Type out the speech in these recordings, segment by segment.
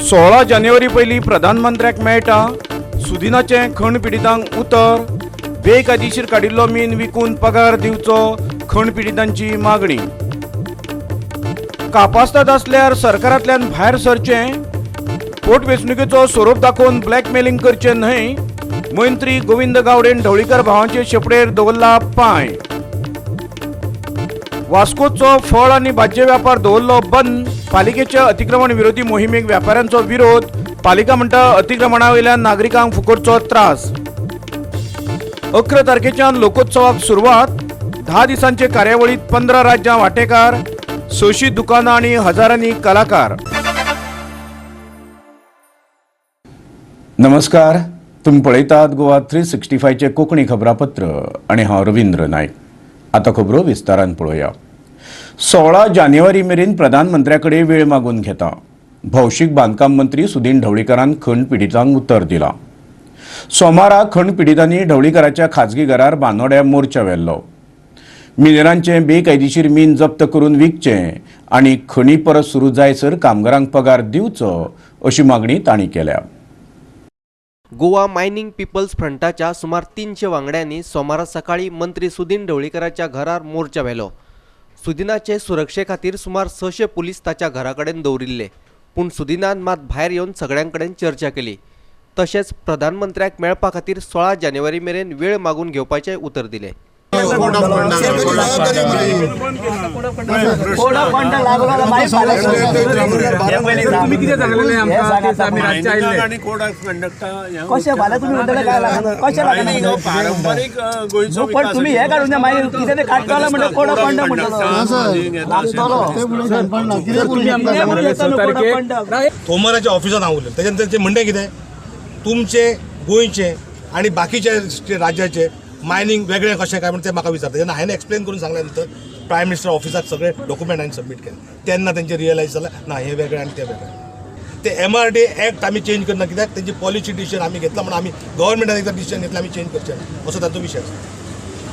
16 जानेवारी पयलीं प्रधानमंत्र्याक मेळटा सुदिनाचे खण पिडितांक उतर, बेकायदेशीर काडिल्लो मीन विकून पगार दिवचो खण पिडितांची मागणी। कापासतात आसल्यार सरकारांतल्यान भायर सरचें, पोटवेंचणुकेचो स्वरूप दाखोवन ब्लॅकमेलिंग करचें न्हय, मंत्री गोविंद गावडेन ढवळीकर भावांचे शेपडेर दवरला पांय। वास्कोचो फळ आनी भाज्य व्यापार दवरलो बंद, पालिकेच्या अतिक्रमण विरोधी मोहिमेक व्यापाऱ्यांचो विरोध, पालिका म्हणटा अतिक्रमणा वयल्यान नागरिकांक फुकटचो त्रास। 11 तारखेच्यान लोकोत्सवाक सुरवात, 10 दिसांचे कार्यावळीत 15 राज्यां वांटेकार, 600 दुकानां आनी हजारांनी कलाकार। नमस्कार, तुम्ही पळयतात गोवा 365 चे कोंकणी खबरापत्र आनी हांव रवींद्र नायक। आता खबरो विस्तारान पळोवया। 16 जानेवारी मेरेन प्रधानमंत्र्याकडे वेळ मागून घेता। भौशीक बांदकाम मंत्री सुदीन ढवळीकरान खण पिडितांक उतर दिला। सोमारा खण पिडितांनी ढवळीकराच्या खाजगी घरार बांदोड्या मोर्चा व्हेल्लो। मिनेरांचे बेकायदेशीर मीन जप्त करून विकचे आनी खणी परत सुरू जायसर कामगारांक पगार दिवचो अशी मागणी तांणी केल्या। गोवा मायनिंग पीपल्स फ्रंटाच्या सुमार 300 वांगड्यांनी सोमारा सकाळी मंत्री सुदीन ढवळीकराच्या घरार मोर्चा व्हेलो। सुदिनाचे सुरक्षे खातीर सुमार 600 पुलीस ताच्या घराकडेन दवरिल्ले, पूण सुदिनान मात भायर येवन सगळ्यांकडेन चर्चा केली। तशेंच प्रधानमंत्र्याक मेळपा खातीर 16 जानेवारी मेरेन वेळ मागून घेवपाचें उतर दिलें। तोमराच्या ऑफिसात हांव उलयलें, तेजें तेंचें म्हणणें कितें, तुमचे गोंयचे आनी बाकीचे राज्याचे मायनिंग वेगळें कशें काय म्हणून ते म्हाका विचारता। जेन्ना हांवें एक्सप्लेन करून सांगल्या नंतर प्रायम मिनिस्टर ऑफिसाक सगळे डॉक्युमेंट हांवें सबमीट केले, तेन्ना तेंचे रियलायज जालें ना हे वेगळें आनी ते वेगळें। ते MRD एक्ट आमी चेंज करना, कित्याक तेंची पॉलिसी डिसिजन आमी घेतला म्हणून आमी गव्हर्मेंटान एकदा डिसिजन घेतला आमी चेंज करचे ना असो ताचो विशय आसा।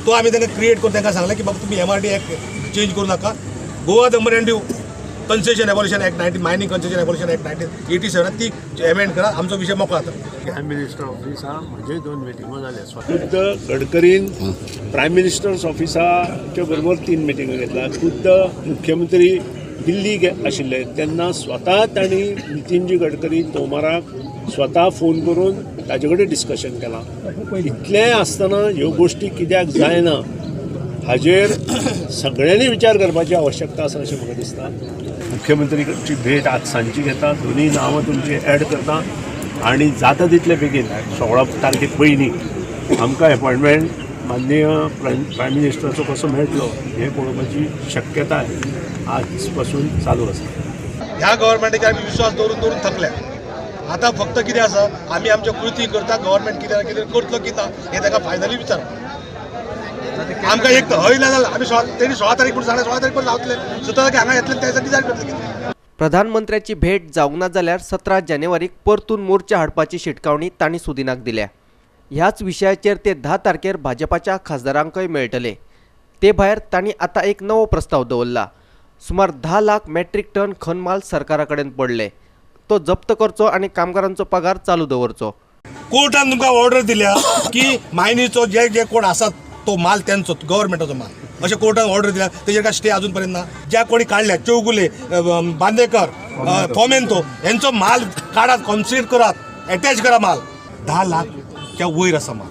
तो आमी तांकां क्रिएट करून तांकां सांगलें की बाबा तुमी MRD एक्ट चेंज करूं नाका। Goa memorandum concession abolition act 19 mining concession abolition act 1987 ती एमेंड करा, आमचो विषय मोकळा जाता। प्रायम मिनिस्टर ऑफिसा म्हणजे 2 मिटिंगो जाल्या। खुद्द गडकरीन प्रायम मिनिस्टर्स ऑफिसाच्या बरोबर 3 मिटिंगो घेतला। खुद्द मुख्यमंत्री दिल्ली आशिल्ले तेन्ना स्वता तांणी नितीनजी गडकरी तोमाराक स्वता फोन करून ताजे कडेन डिस्कशन केलां। इतलें आसतना ह्यो गोश्टी कित्याक जायना हाजेर सगळ्यांनी विचार करपाची आवश्यकता आसा अशें म्हाका दिसता। मुख्यमंत्रीची भेट आज सांजची घेता, दोनूय नांवां तुमची ॲड करता आनी जाता तितले बेगीन 16 तारखेक पयलीं आमकां अपॉयंटमेंट माननीय प्रायम मिनिस्टराचो कसो मेळटलो हें पळोवपाची शक्यताय आज पासून चालू आसा। ह्या गव्हर्मेंटाचेर आमी विश्वास दवरून थकल्या। आतां फक्त कितें आसा, आमी आमच्यो कृती करता, गव्हर्मेंट कितें करतलो की ना हें ताका फायनली विचारप। आमकां एक हय ना जाल्यार आमी तेणी 16 तारीख पूण सांगलें 16 तारीख पण रावतले, 17 तारखेक हांगा येतले त्यासाठी डिसायड करतले। प्रधानमंत्र्याची भेट जावंक ना जाल्यार 17 जानेवारीक परतून मोर्चा हाडपाची शिटकावणी तांणी सुदिनाक दिल्या। ह्याच विशयाचेर ते 10 तारखेर भाजपाच्या खासदारांकय मेळटले। ते भायर तांणी आतां एक नवो प्रस्ताव दवरला। सुमार 10 लाख मेट्रीक टन खनमाल सरकारा कडेन पडले, तो जप्त करचो आनी कामगारांचो पगार चालू दवरचो। कोर्टान तुमकां ऑर्डर दिल्या की मायनीचो जे कोण आसा तो माल त्यांचो गव्हर्मेंटाचो माल अशें कोर्टान ऑर्डर दिल्या, तेजेर काय स्टे अजून पर्यंत ना। ज्या कोणी काढल्या चौगुले, बांदेकर, फोमेंतो यांचो माल काढात, कॉन्सिडर करात, अटॅच करा माल। 10 लाखच्या वयर आसा माल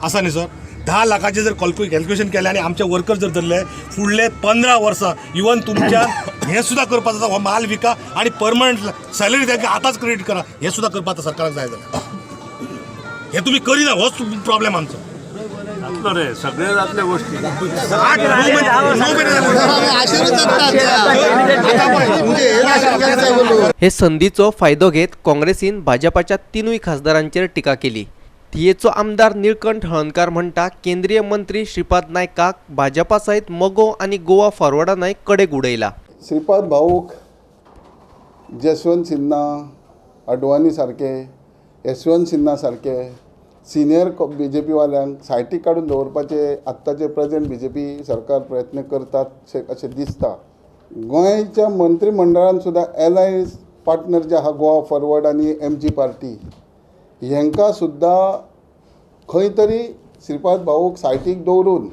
आसा न्ही सर। 10 लाखाचे जर कॅल्क्युलेशन केलें आनी आमचे वर्कर जर धरले फुडले 15 वर्सां इवन तुमच्या हें सुद्दां करपाक जाता, हो माल विका आनी परमनंट सॅलरी तांकां आतांच क्रेडीट करा, हें सुद्दां करपाक सरकाराक जाय जाल्यार हें तुमी करिना, होच प्रॉब्लेम आमचो। सगळे जातल्या गोष्टी हे संधीचो फायदो घेत काँग्रेसीन भाजपाच्या 3 खासदारांचेर टिका केली। थियेचो आमदार निळकंठ हळणकार म्हणटा केंद्रीय मंत्री श्रीपाद नायकाक भाजपा सयत मोगो आनी गोवा फॉरवर्डानय कडेक उडयला। श्रीपाद भाऊक जसवंत सिन्हा, अडवाणी सारखे, यशवंत सिन्हा सारखे सिनियर BJP वाल्यांक सायटीक काडून दवरपाचे आत्ताचे प्रेझेंट BJP सरकार प्रयत्न करतात अशें दिसता। गोंयच्या मंत्रिमंडळान सुद्दां एलायन्स पार्टनर जे आहा गोवा फॉरवर्ड आनी MG पार्टी हांकां सुद्दां खंय तरी श्रीपाद भाऊक सायटीक दवरून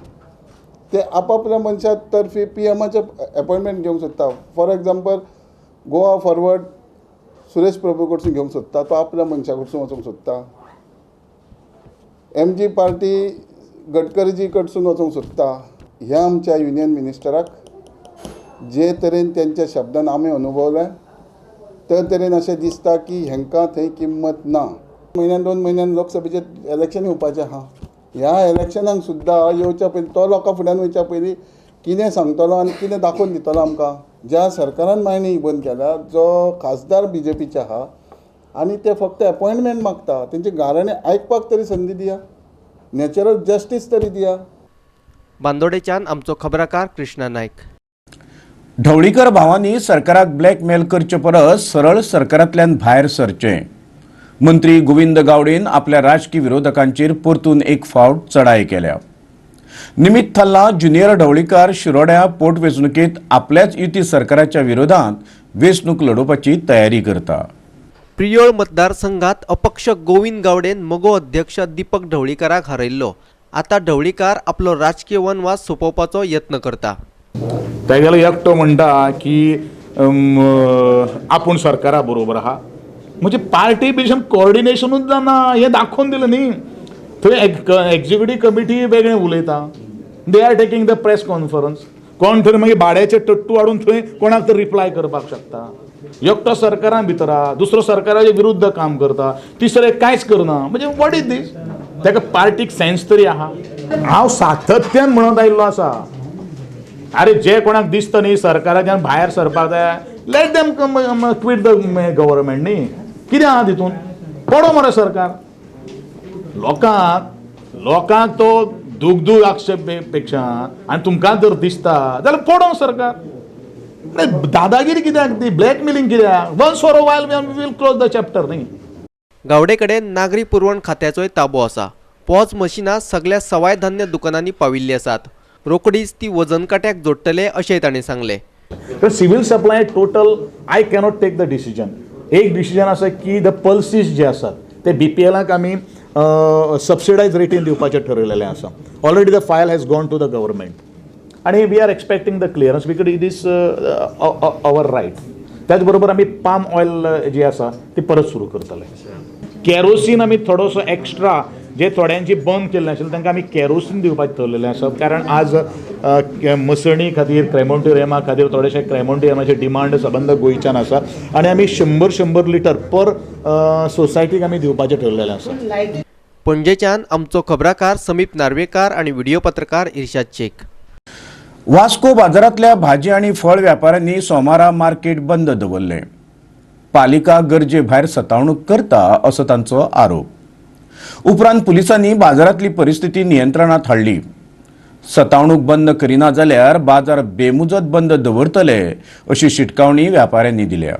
ते आपापल्या मनशा तर्फी PMचे अपॉयंटमेंट घेवंक सोदता. For example Goa Forward Suresh Prabhu कडसून घेवंक सोदता, तो आपल्या मनशा कडसून वचूंक सोदता. MG पार्टी गडकरीजी कडसून वचूंक सोदता. ह्या आमच्या युनियन मिनिस्टराक जे तरेन त्यांच्या शब्दान आमी अनुभवले ते तरेन अशें दिसता की हांकां थंय किंमत ना. म्हयन्यान 2 म्हयन्यान लोकसभेचें इलेक्शन येवपाचें आहा. ह्या इलेक्शनाक सुद्दां येवच्या पयलीं तो लोकां फुड्यान वयच्या पयलीं कितें सांगतलो आनी कितें दाखोवन दितलो आमकां. ज्या सरकारान मायनींग बंद केल्या, जो खासदार BJPचे आहा आनी ते फक्त अपॉयंटमेंट मागता, तेंचे गाराणे आयकपाक तरी संदी दिया, नॅचरल जस्टीस तरी दिया. बांदोडेच्यान आमचो खबराकार कृष्णा नायक. ढवळीकर भावांनी सरकाराक ब्लॅकमेल करचे परस सरळ सरकारांतल्यान भायर सरचें. मंत्री गोविंद गावडेन आपल्या राजकीय विरोधकांचेर परतून एक फावट चढाई केल्या. निमित थाल्ला ज्युनियर ढवळीकर शिरोड्या पोटवेंचणुकेंत आपल्याच युती सरकाराच्या विरोधांत वेंचणूक लडोवपाची तयारी करता. प्रियोळ मतदारसंघात अपक्ष गोविंद गावडेन मगो अध्यक्ष दीपक ढवळीकराक हरयल्लो. आता ढवळीकर आपलो राजकीय वनवास सोंपोवपाचो यत्न करता. तेगेलो एकटो म्हणटा की आपूण सरकारा बरोबर आहा. म्हणजे पार्टी बिशन कोऑर्डिनेशनूच जाना हें दाखोवन दिलें न्ही. थंय एक्झिक्युटीव कमिटी वेगळें उलयता, they are taking the press conference. कोण तरी मागीर भाड्याचे टट्टू हाडून थंय कोणाक तरी रिप्लाय करपाक शकता. एकटो सरकारान भितर आहा, दुसरो सरकाराच्या विरुद्ध काम करता, तिसरे कांयच करना. म्हणजे वॉट इज दीस? ताका पार्टीक सेन्स तरी आहा. हांव सातत्यान म्हणत आयिल्लो आसा, अरे जे कोणाक दिसता न्ही सरकाराच्यान भायर सरपाक जाय, let them quit the government न्ही. कितें आहा तितून? पडो मरे सरकार. लोकांक तो दूग आक्षेप पेक्षा आनी तुमकां जर दिसता जाल्यार पडो सरकार. दादागिरी कित्याक ती? ब्लॅकमेलिंग कित्याक? Once for a while we will close the chapter न्ही. गावडे कडेन नागरी पुरवण खात्याचोय ताबो आसा. पॉज मशिनां सगळ्या सवाय धान्य दुकानांनी पाविल्ली आसात. रोकडीच ती वजन काट्याक जोडटले अशेंय ताणें सांगलें. Civil supply total I cannot take the decision. एक डिसिजन आसा की द पल्सीस जे आसात ते BPLाक आमी सबसिडायज रेटीन दिवपाचें ठरयलेलें आसा. Already the file has gone to the government आनी we are expecting the clearance because it is our right. त्याच बरोबर आमी पाम ऑयल जी आसा ती परत सुरू करतले. कॅरोसीन आमी थोडोसो एक्स्ट्रा जे थोड्यांची बंद केल्लें आशिल्लें तांकां आमी कॅरोसीन दिवपाचें ठरलेलें आसा. कारण आज मसणी खातीर क्रेमोन्टोरियमा खातीर थोडेशे क्रेमोन्टोरियमाचे डिमांड सबंद गोंयच्यान आसा आनी आमी 100 लिटर पर सोसायटीक आमी दिवपाचें ठरलेलें आसा. पणजेच्यान आमचो खबराकार समीप नार्वेकार आनी व्हिडिओ पत्रकार इर्शाद शेख. वास्को बाजारांतल्या भाजी आनी फळ व्यापाऱ्यांनी सोमारा मार्केट बंद दवरलें. पालिका गरजे भायर सतावणूक करता असो तांचो आरोप. उपरांत पुलिसांनी बाजारांतली परिस्थिती नियंत्रणात हाडली. सतावणूक बंद करिना जाल्यार बाजार बेमुजत बंद दवरतले अशी शिटकावणी व्यापाऱ्यांनी दिल्या.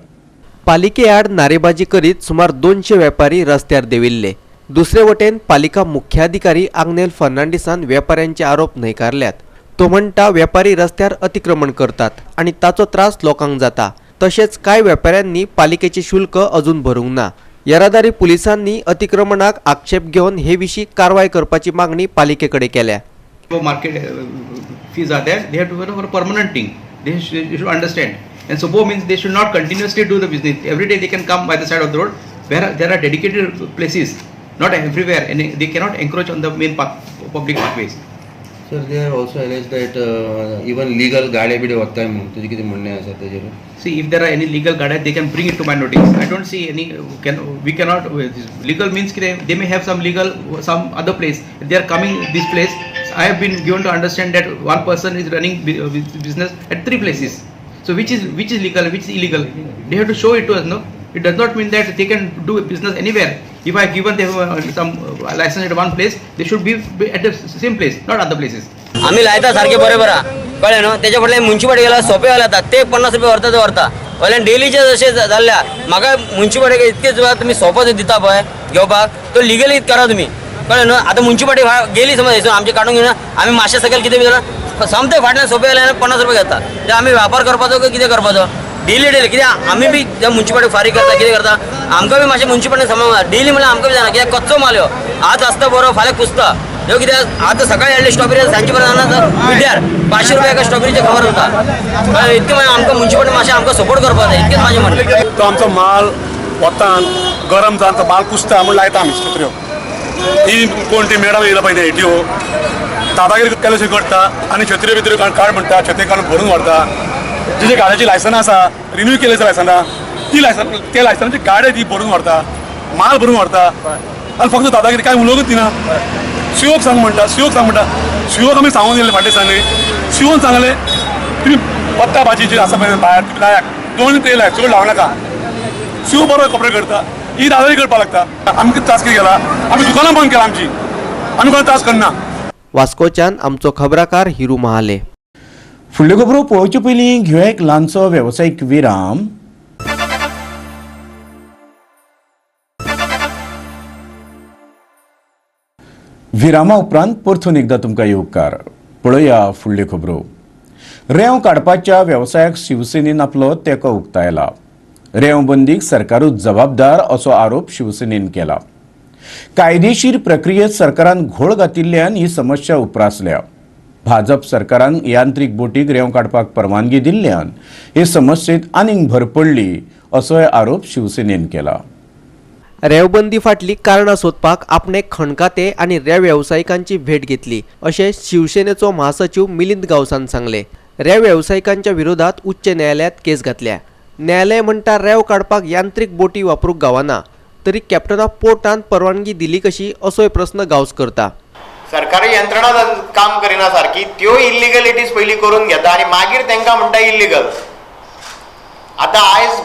पालिके आड नारेबाजी करीत सुमार 200 वेपारी रस्त्यार देविल्ले. दुसरे वटेन पालिका मुख्याधिकारी आग्नेल फर्नांडिसान वेपाऱ्यांचे आरोप न्हयकारल्यात. तो म्हणटा वेपारी रस्त्यार अतिक्रमण करतात आनी ताचो त्रास लोकांक जाता. तशेंच कांय वेपाऱ्यांनी पालिकेचे शुल्क अजून भरूंक ना. येरादारी पुलिसांनी अतिक्रमणाक आक्षेप घेवन हे विशीं कारवाय करपाची मागणी पालिकेकडे केल्या. Market fees are there. They have to go for a permanent thing. They should understand. And SOBO means they should not continuously do the business. Every day they can come by the side of the road where there are dedicated places, not everywhere, and they cannot encroach on the main public pathways. Sir, they have also alleged that even legal गाड्या बिड्या वरताय म्हणून तुझे किती म्हणणे आसा तेजेर? See, if there are any legal gadia, they can bring it to my notice. I don't see any. We cannot. Legal means they may have some other place. If they are coming this place, I have been given to understand that one person is running business at 3 places. So which is legal, which is illegal? They have to show it to us, no? It does not mean that they can do business anywhere. If I given them some license at one place, they should be at the same place, not other places. आम्ही लायता सारखे बरोबर कळ्ळे न्हू. तेच्या फाटल्यान municipality गेला सोपे घालता ते 50 रुपया व्हरता ते व्हरता. फाल्यां डेलीचे जशें जाल्ल्या म्हाका म्युन्सिपाल्टी इतकेच वेळा तुमी सोपो दिता पळय घेवपाक तो लिगली करा तुमी कळ्ळे न्हू. आतां म्युन्सिपाल्टी गेली समज थंयसून आमचे काडून घेवन आमी मातशें सकयल कितें भितर समते फाटल्यान सोपे गेल्यार 50 रुपया घेता. ते आमी व्यापार करपाचो काय कितें करपाचो? डेली कित्याक आमी बी त्या मुन्सिपालिटी फारीक करता कितें करता आमकां बी मातशें मुन्सिपालिटी सांबाळ डेली म्हणल्यार आमकां बी जाणा कित्याक कच्चो माल ह्यो आज आसता बरो फाल्यां कुसता ह्यो कित्याक आतां सकाळीं हाडले स्ट्रॉबेरी सांजचे पर्यंत जाणा पिड्ड्यार 500 रुपया एका स्ट्रॉबेरीचे खबर उरता इतकें मागीर आमकां मुन्सिपालिटी मातशें आमकां सपोर्ट करपाक जाय इतकेंच म्हाजें म्हणणें. तो आमचो माल वतान गरम जावन तो माल कुसता म्हूण लायता आमी छत्र्यो ही कोण ती मॅडम येयला पळय हेट्यो दादागिरी केल्याशें करता आनी छत्र्यो बित्र्यो काड म्हणटा छत्री काडून भरून व्हरता जी गाड्याची लायसनां आसा रिन्यू केल्याची लायसनां ती लायसन त्या लायसनाची गाड्यो ती भरून व्हरता माल भरून व्हरता आनी फक्त दादागिरी कांय उलोवंकच दिना शिवोक सांग म्हणटा शिवोक आमी सांगून गेले फाटल्या दिसांनी शिवोन सांगले तुमी पत्ता भाजी जी आसा पळय भायर तुमी लायाक 2 तेल चड लावं नाका शिव बरो कपडे करता ही दादागिरी करपाक लागता आमकां त्रास कितें केला आमी दुकानां बंद केला आमची आमी कोणाक त्रास करना. वास्कोच्यान आमचो खबराकार हिरू महाले. फुडल्यो खबरो पळोवचे पयलीं घेवया एक ल्हानसो वेवसायीक विराम. विरामा उपरांत परतून एकदां तुमकां येवकार. पळोवया फुडल्यो खबरो. रेंव काडपाच्या वेवसायाक शिवसेनेन आपलो तेंको उक्तायला. रेंव बंदीक सरकारूच जबाबदार असो आरोप शिवसेनेन केला. कायदेशीर प्रक्रियेत सरकारान घोळ घातिल्ल्यान ही समस्या उप्रासल्या. भाजप सरकारान यांत्रीक बोटीक रेंव काडपाक परवानगी दिल्ल्यान हे समस्येत आनीक भर पडली असोय आरोप शिवसेनेन केला. रेवबंदी फाटली कारणां सोदपाक आपणे खणकाते आनी रेंव वेवसायिकांची भेट घेतली अशें शिवसेनेचो महासचिव मिलिंद गावसान सांगले. रेंव वेवसायिकांच्या विरोधात उच्च न्यायालयात केस घातल्या. न्यायालय म्हणटा रेंव काडपाक यांत्रीक बोटी वापरूंक गावना तरी कॅप्टना पोर्टान परवानगी दिली कशी असोय प्रस्न गावस करता. सरकारी यंत्रणा काम करिना सारकी त्यो इल्लिगलिटीज पयलीं करून घेता आनी मागीर तांकां म्हणटा इल्लिगल. आतां आयज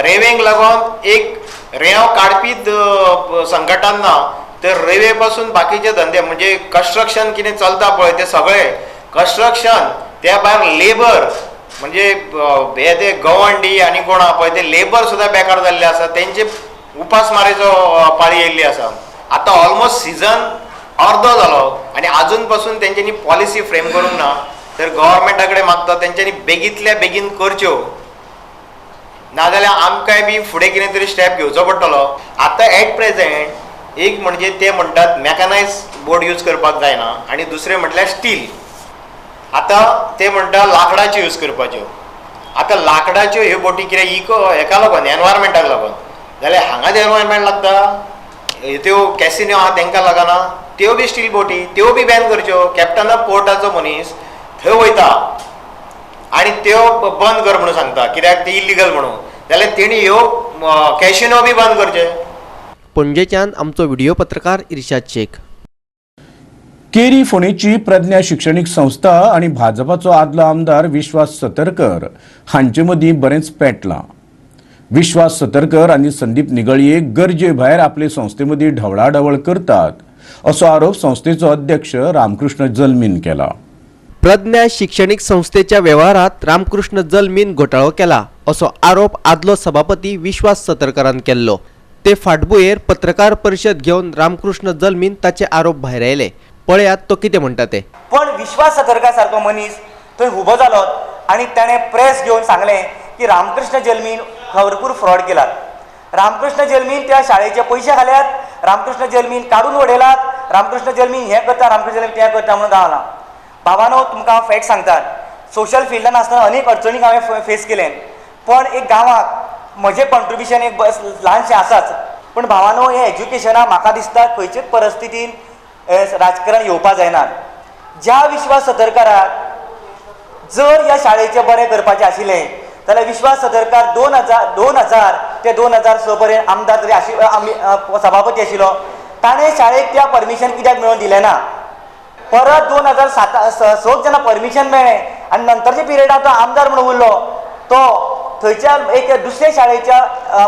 रेंवेक लागून एक रेंव काडपी संघटना ना तर रेल्वे पासून बाकीचे धंदे म्हणजे कन्स्ट्रक्शन कितें चलता पळय ते सगळे कन्स्ट्रक्शन त्या भायर लेबर म्हणजे हे ते गवंडी आनी कोण आहा पळय ते लेबर सुद्दां बेकार जाल्ले आसा तेंचे उपासमारीचो पाळी येयल्ली आसा. आतां ऑलमोस्ट सिजन अर्दो जालो आनी आजून पासून तेंच्यांनी पॉलिसी फ्रेम करूंक ना तर गव्हर्मेंटा कडेन मागता तेंच्यांनी बेगींतल्या बेगीन करच्यो नाजाल्यार आमकांय बी फुडें कितें तरी स्टेप घेवचो पडटलो. आतां एट प्रेझेंट एक म्हणजे ते म्हणटात मॅकनायज बोट यूज करपाक जायना आनी दुसरें म्हटल्यार स्टील. आतां ते म्हणटा लाकडाच्यो यूज करपाच्यो. आतां लाकडाच्यो ह्यो बोटी कितें हेका लागून एनवायरमेंटाक लागून जाल्यार हांगा जे एनवायरमेंट लागता त्यो कॅसिनो आहा तांकां लागना त्यो बी स्टील बोटी त्यो बी बॅन करच्यो. कॅप्टना पोर्टाचो मनीस थंय वयता आनी त्यो बंद कर म्हणून सांगता कित्याक ते इल्लिगल म्हणून जाल्यार तेणी ह्यो कॅसिनो बी बंद करचे. पणजेच्यान आमचो व्हिडिओ पत्रकार इर्शाद शेख. केरी फोंडेची प्रज्ञा शिक्षणीक संस्था आनी भाजपाचो आदलो आमदार विश्वास सतरकर हांचे मदीं बरेंच पेटलां. विश्वास सतरकर आनी संदीप निगळये गरजे भायर आपले संस्थे मदीं ढवळाढवळ करतात असो आरोप संस्थेचो अध्यक्ष रामकृष्ण जल्मीन केला. प्रज्ञा शिक्षणीक संस्थेच्या वेव्हारात रामकृष्ण जल्मीन घोटाळो केला असो आरोप आदलो सभापती विश्वास सतरकरान केल्लो. ते फाटभुंयेर पत्रकार परिशद घेवन रामकृष्ण जल्मीन ताचे आरोप भायर आयले. पळयात तो कितें म्हणटा ते. पण विश्वास सतरकर सारको मनीस थंय उबो जालो आनी ताणें प्रेस घेवन सांगलें की रामकृष्ण जल्मीन भरपूर फ्रॉड केलात. रामकृष्ण जल्मीन त्या शाळेचे पयशे खाल्यात. रामकृष्ण जल्मीन काडून उडयलात. रामकृष्ण जल्मीन हें करता रामकृष्ण जल्मीन तें करता म्हणून गावला. बाबानो तुमकां हांव फॅक्ट सांगतात. सोशल फिल्डान आसतना अनेक अडचणीक हांवें फेस केलें पण एक गांवाक म्हजें कॉन्ट्रिब्युशन एक ल्हानशें आसाच. पण भावानो हें एज्युकेशनाक म्हाका दिसता खंयचेच परिस्थितीन राजकारण येवपा जायना. ज्या विश्वास सतरकाराक जर ह्या शाळेचें बरें करपाचें आशिल्लें जाल्यार विश्वास सतरकार 2000 ते 2006 पर्यंत आमदार जरी सभापती आशिल्लो ताणें शाळेक त्या परमिशन कित्याक मेळोवन दिलें ना. परत 2006 जेन्ना परमिशन मेळ्ळें आनी नंतरच्या पिरियडांत तो आमदार म्हणून उरलो तो थंयच्या एक दुसऱ्या शाळेच्या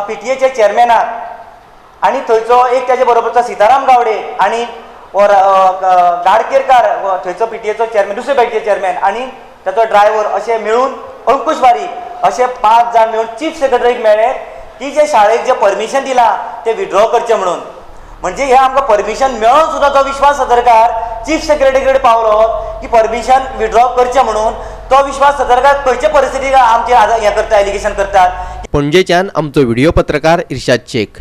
PTA चेअरमॅनाक आनी थंयचो एक त्याचे बरोबरचो सिताराम गावडे आनी गाडकेरकार थंयचो PTA चेअरमॅन दुसरे PTA चेअरमॅन आनी ताचो ड्रायव्हर अशे मेळून अंकुश बारीक अशे 5 जाण मेळून चीफ सेक्रेटरीक मेळ्ळे की जे शाळेक जे परमिशन दिलां ते विड्रॉ करचें म्हणून. म्हणजे हे आमकां परमिशन मेळोन सुद्दां तो विश्वास सतरकार चीफ सेक्रेटरी कडेन पावलो की परमिशन विड्रॉ करचें म्हणून तो विश्वास सदरकार खंयचे परिस्थितीक आमचे हें करता एलिगेशन करतात. पणजेच्यान आमचो व्हिडिओ पत्रकार इर्शाद शेख.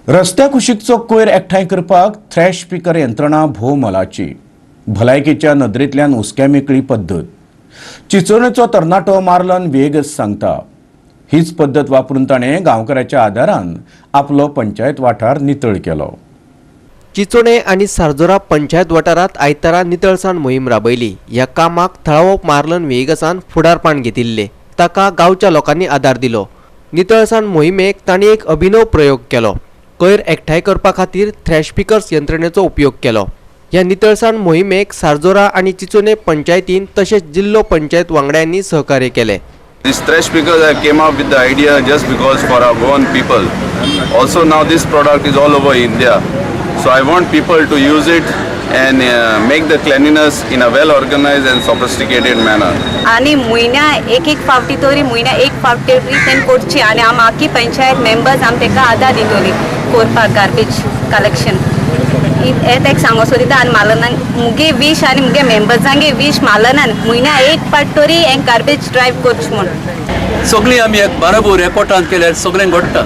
रस्त्या कुशीकचो कोयर एकठांय करपाक थ्रॅश स्पीकर यंत्रणा भोव मोलाची. भलायकेच्या नदरेंतल्यान हुस्क्या मेकळी पद्दत. चिंचोणेचो तरणाटो मार्लन वेगस सांगता. हीच पद्दत वापरून ताणें गांवकाराच्या आदारान आपलो पंचायत वाठार नितळ केलो. चिंचोणे आनी सारजोरा पंचायत वाठारांत आयतारा नितळसाण मोहीम राबयली. ह्या कामाक थळावो मार्लन वेगसान फुडारपण घेतिल्ले. ताका गांवच्या लोकांनी आदार दिलो. नितळसाण मोहिमेक तांणी एक अभिनव प्रयोग केलो. कोयर एकठांय करपा खातीर थ्रॅश स्पीकर्स यंत्रणेचो उपयोग केलो. ह्या नितळसाण मोहिमेक सारजोरा आनी चिंचोणे पंचायतीन तशेंच जिल्लो पंचायत वांगड्यांनी सहकार्य केले. This thresh speakers I came up with the idea just because for our Goan people. Also now this product is all over India. So I want people to use it and make the cleanliness in a well organized and sophisticated manner. आणि म्हयन्या एक फावटी तरी म्हयन्या एक फावटी तरी तें करची आनी आमी पंचायत मेंबर्स आमी ताका आदार दितली करपाक गार्बेज कलेक्शन. हे ताका सांगोसो दिता आनी मालनान मुगे वीश आनी मुगे मेंबर्सांगे वीश मालनान म्हयन्या एक फावट तरी हें गार्बेज ड्रायव करची म्हूण. सगळीं आमी एक बरोबर एकवटान केल्यार सगळें घडटा.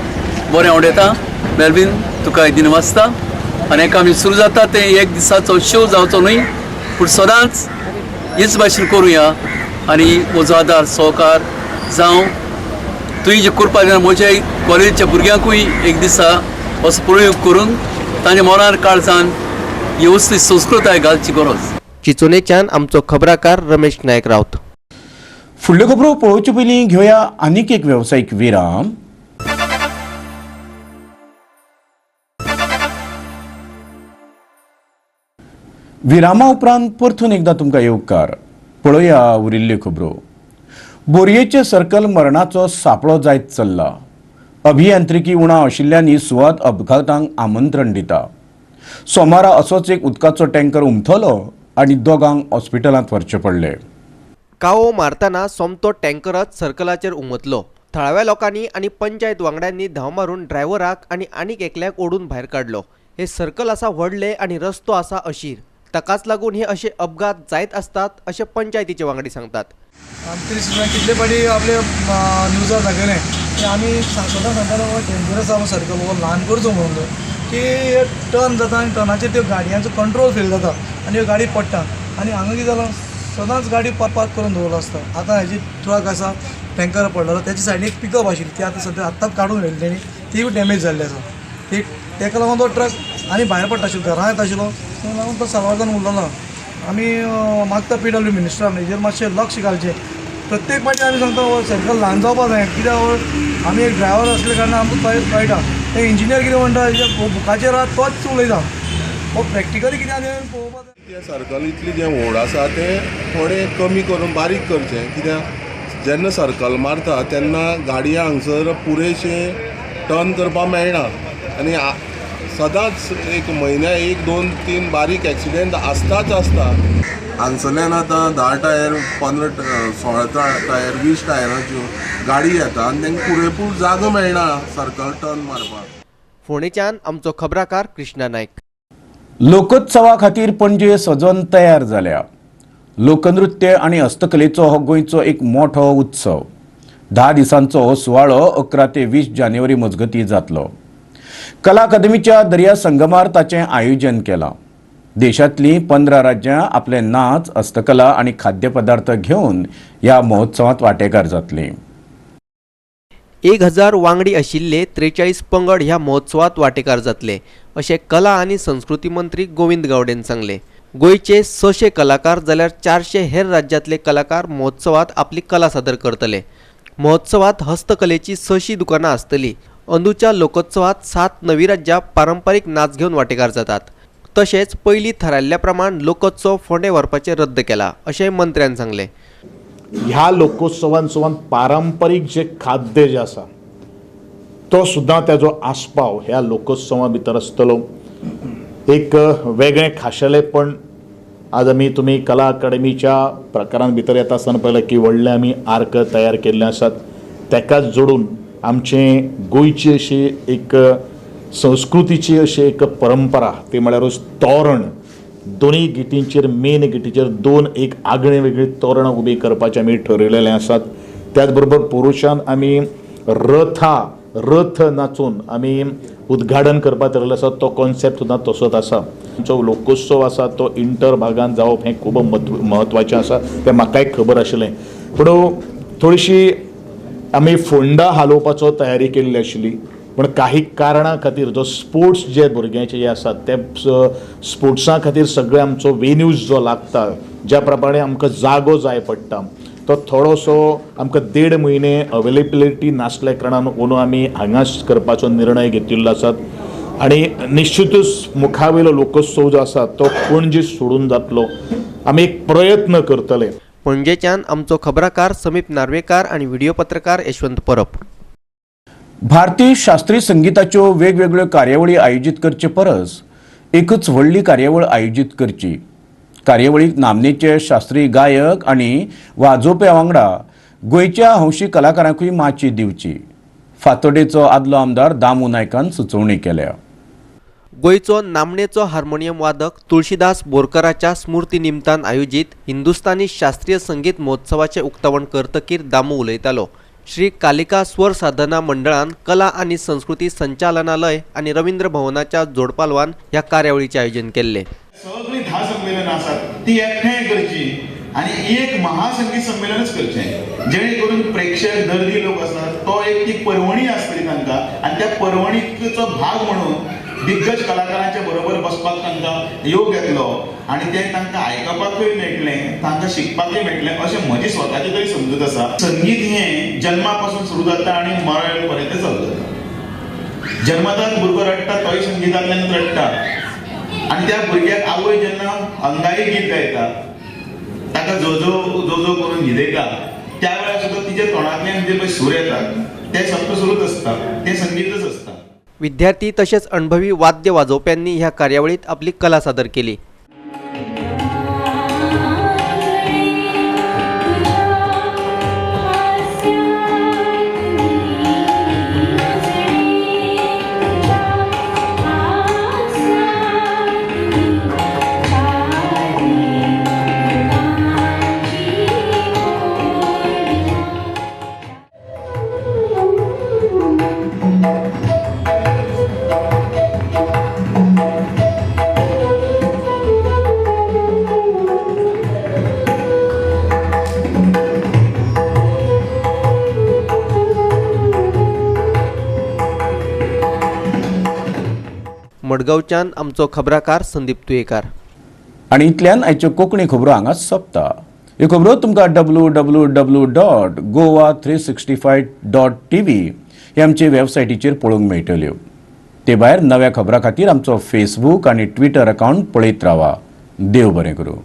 बरें आवडटा मेलवीन तुका दिन वाचता आनी एक आमी सुरू जाता तें एक दिसाचो शो जावचो न्हय पूण सदांच हेच भाशेन करुया आनी म्हजो आदार सहकार जावं तुवें जें करपाक जाय म्हज्या कॉलेजीच्या भुरग्यांकूय एक दिसा असो प्रयोग करून तांचे मोरार काळजान वेवस्थीत संस्कृताय घालची गरज. चिंचोणेच्यान आमचो खबराकार रमेश नायक रावत. फुडल्यो खबरो पळोवचे पयलीं घेवया आनीक एक वेवसायीक विराम. विरामा उपरांत परतून एकदां तुमकां येवकार. पळोवया उरिल्ल्यो खबरो. बोरयेचे सर्कल मरणाचो सापळो जायत चल्ला. अभियांत्रिकी उणा आशिल्ल्यांनी सुवात अपघातांक आमंत्रण दिता. सोमारा असोच एक उदकाचो टँकर उमथलो आनी दोगांक हॉस्पिटलांत व्हरचे पडले. कावो मारतना सोमतो टँकरच सर्कलाचेर उमतलो. थळाव्या लोकांनी आनी पंचायत वांगड्यांनी धांव मारून ड्रायव्हराक आनी आनीक एकल्याक ओडून भायर काडलो. हे सर्कल आसा व्हडले आनी रस्तो आसा अशीर. ताकाच लागून हे असे अपघात जायत असतात असे पंचायतीचे वांगडी सांगतात. कितले फाटी आपले न्यूजार दाखयलें की आमी सदां सांगतालो डेंजरस आसा सर्कल बाबा ल्हान करचो म्हणून की टर्न जाता आनी टर्नाचेर त्यो गाडयांचो कंट्रोल फेल जाता आनी ह्यो गाडी पडटा आनी हांगा कितें जालां सदांच गाडी पार्क करून दवरलो आसता. आतां हेजी ट्रक आसा टँकर पडलेलो त्याच्या सायडीन एक पिकअप आशिल्ली ती आतां सद्या आत्ताच काडून व्हेली तेणी ती डॅमेज जाल्ली आसा. तेका लागून तो ट्रक आनी भायर पडटा आशिल्लो घरां येता आशिल्लो तेका लागून तो साल्वार उरलेलो. आमी मागता PW मिनिस्टरान हेजेर मातशें लक्ष घालचें. प्रत्येक फावटी आमी सांगता सर्कल ल्हान जावपा जाय कित्याक आमी एक ड्रायव्हर आसले कारणान आमकां कळटा ते इंजिनियर कितें म्हणटा हेज्या बुकाचेर आहा तोच उलयता. हो प्रॅक्टिकली कितें आसा तें पळोवपाक जाय. सर्कल इतलें जें व्हड आसा तें थोडें कमी करून बारीक करचें कित्याक जेन्ना सर्कल मारता तेन्ना गाडयो हांगसर पुरेशें टर्न करपाक मेळना आनी सदांच एक म्हयन्या 1, 2, 3 बारीक एक्सिडेंट आसताच आसता. हांगसरल्यान आतां 10 टायर 15 16 टायर 20 टायराच्यो गाडी येता आनी तांकां पुरेपूर जागो मेळना सर्कल टर्न मारपाक. फोंडेच्यान आमचो खबराकार कृष्णा नायक. लोकोत्सवा खातीर पणजे सजोन तयार जाल्या. लोकनृत्य आनी हस्तकलेचो हो गोंयचो एक मोठो उत्सव. 10 दिसांचो हो सुवाळो 11 ते 20 जानेवारी मजगतीं जातलो. कला अकादमीच्या दर्या संगमार ताचें आयोजन केलां. देशांतलीं 15 राज्यां आपले नाच हस्तकला आनी खाद्यपदार्थ घेवन ह्या महोत्सवांत वांटेकार जातलीं. 1000 वांगडी आशिल्ले 43 पंगड ह्या महोत्सवात वांटेकार जातले अशें कला आनी संस्कृती मंत्री गोविंद गावडेन सांगले. गोंयचे 600 कलाकार जाल्यार 400 हेर राज्यांतले कलाकार महोत्सवात आपली कला सादर करतले. महोत्सवात हस्तकलेची 600 दुकानां आसतलीं. अंदूच्या लोकोत्सवात 7 नवी राज्यां पारंपारीक नाच घेवन वांटेकार जातात. तशेंच पयलीं थारायल्ल्या प्रमाण लोकोत्सव फोंडे व्हरपाचें रद्द केला अशें मंत्र्यान सांगलें. ह्या लोकोत्सवांत पारंपारीक जे खाद्य जे आसा तो सुद्दां त्याचो आस्पाव ह्या लोकोत्सवा भितर आसतलो. एक वेगळें खाशेलेपण आज तुमी कला अकादमीच्या प्रकारां भितर येता आसतना पळयलें की व्हडले आमी आर्क तयार केल्ले आसात. तेकाच जोडून आमचें गोंयची अशी एक संस्कृतीची अशी एक परंपरा ती म्हळ्यार तोरण दोन्ही गिटींचेर मेन गिटीचेर 2 एक आगळे वेगळी तोरणां उबी करपाचें आमी ठरयलेलें आसात. त्याच बरोबर पुरुशान आमी रथ नाचून आमी उद्घाटन करपाक ठरयल्लें आसा. तो कॉन्सेप्ट सुद्दां तसोच आसा. आमचो लोकोत्सव आसा तो इंटर भागांत जावप हें खूब म्हत्वाचें आसा. तें म्हाकाय खबर आशिल्लें. पूण थोडीशी आमी फोंडा हालोवपाचो तयारी केल्ली आशिल्ली. पण काही कारणां खातीर जो स्पोर्ट्स जे भुरग्यांचे जे आसात ते स्पोर्ट्सा खातीर सगळे आमचो वेन्यूज जो लागता, ज्या प्रमाणे आमकां जागो जाय पडटा, तो थोडोसो आमकां 1.5 म्हयने अवेलेबिलिटी नासल्या कारणान अंदू आमी हांगाच करपाचो निर्णय घेतिल्लो आसात. आनी निश्चितूच मुखावेलो लोकोत्सव जो आसा तो पणजे सोडून जातलो. आमी एक प्रयत्न करतले. पणजेच्यान आमचो खबराकार समीप नार्वेकार आणि व्हिडिओ पत्रकार यशवंत परब. भारतीय शास्त्रीय संगीताच्यो वेगवेगळ्यो कार्यावळी आयोजीत करचे परस एकच व्हडली कार्यावळ आयोजीत करची. कार्यावळीक नामनेचे शास्त्रीय गायक आनी वाजोवप्या वांगडा गोंयच्या हौशी कलाकारांकूय माची दिवची. फातोडेचो आदलो आमदार दामू नायकान सुचोवणी केल्या. गोंयचो नामनेचो हार्मोनियम वादक तुळशीदास बोरकाराच्या स्मृती निमतान आयोजीत हिंदुस्थानी शास्त्रीय संगीत महोत्सवाचे उक्तावण करतकीर दामू उलयतालो. श्री कालिका स्वर साधना मंडळान कला आणि संस्कृती संचालनालय आणि रवींद्र भवनाच्या जोडपालवान ह्या कार्यावळीचे आयोजन केले. सगळी 10 संमेलन आसात ती एकठांय करची आणि एक महासंगीत संमेलनच करचें, जेणे करून प्रेक्षक दर्दी लोक आसात तो एक ती पर्वणी आसतली तांकां आणि त्या पर्वणीचो भाग म्हणून दिग्गज कलाकारांच्या बरोबर बसपाक तांकां योग येतलो आणि ते तांकां आयकपाकूय मेळटलें, तांकां शिकपाकूय मेळटलें अशें म्हजी स्वताची तरी समजूत आसा. संगीत हें जन्मापासून सुरू जाता आणि मरण पर्यंत चलता. जन्मताच भुरगो रडटा तोय संगीतांतल्यान रडटा आणि त्या भुरग्याक आवय जेन्ना अंगाई गीत गायता ताका जोजो करून न्हिदयता त्या वेळार सुद्दां तिच्या तोंडांतल्यान जे पळय सूर येतात ते सप्त सुरूच आसता, ते संगीतच आसता. विद्यार्थी तसेच अनुभवी वाद्य वाजवप्यांनी ह्या कार्यावळीत आपली कला सादर केली. मडगांवच्यान आमचो खबराकार संदीप तुयेकार. आणि इतल्यान आयच्यो कोंकणी खबरो हांगा सोंपता. ह्यो खबरो तुमकां www.goa365.tv हे आमचे वेबसायटीचेर पळोवंक मेळटल्यो. ते भायर नव्या खबरां खातीर आमचो फेसबूक आनी ट्विटर अकावंट पळयत रावा. देव बरें करूं.